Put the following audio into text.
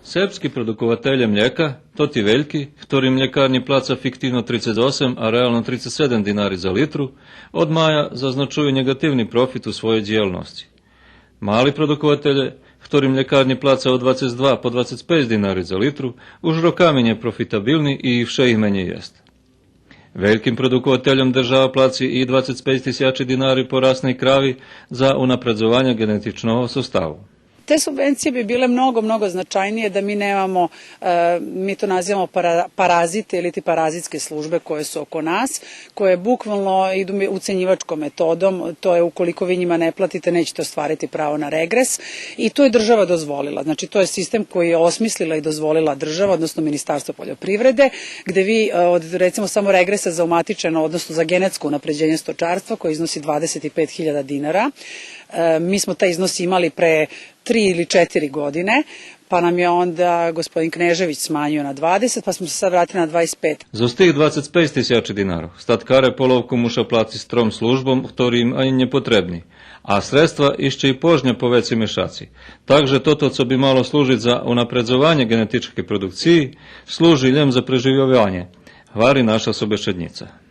Serbski produkovatelje mlijeka, Toti Veljki, ktorý mljekarni placa fiktivno 38, a realno 37 dinari za litru, od maja zaznačuju negativni profit u svojoj djelnosti. Mali produkovatelje, ktorý mljekarni placa od 22 po 25 dinari za litru, už rokami nie profitabilni i vše ih menje jest. Velikim produkovateljom država placi i 25.000 dinari po rasnej kravi za unapredzovanje genetičnog sostavu. Te subvencije bi bile mnogo značajnije da mi nemamo, mi to nazivamo parazite ili parazitske službe koje su oko nas, koje bukvalno idu ucenjivačkom metodom, to je ukoliko vi njima ne platite nećete ostvariti pravo na regres i to je država dozvolila. Znači to je sistem koji je osmislila i dozvolila država, odnosno Ministarstvo poljoprivrede, gde vi od recimo samo regresa za umatičeno, odnosno za genetsko unapređenje stočarstva koje iznosi 25.000 dinara, mi smo taj iznos imali pre 3 ili 4 godine, pa nam je onda gospodin Knežević smanjio na 20, pa smo se sad vratili na 25. Za tih 25.000 dinarov statkare polovku muša plati strom službom, ktorý im ani nie potrebni, a sredstva išće i požnja po vecej mešaci. Takže toto, co bi malo služiť za unapredzovanje genetičke produkciji, služi ljem za preživljavanje, hvari naša sobešednica.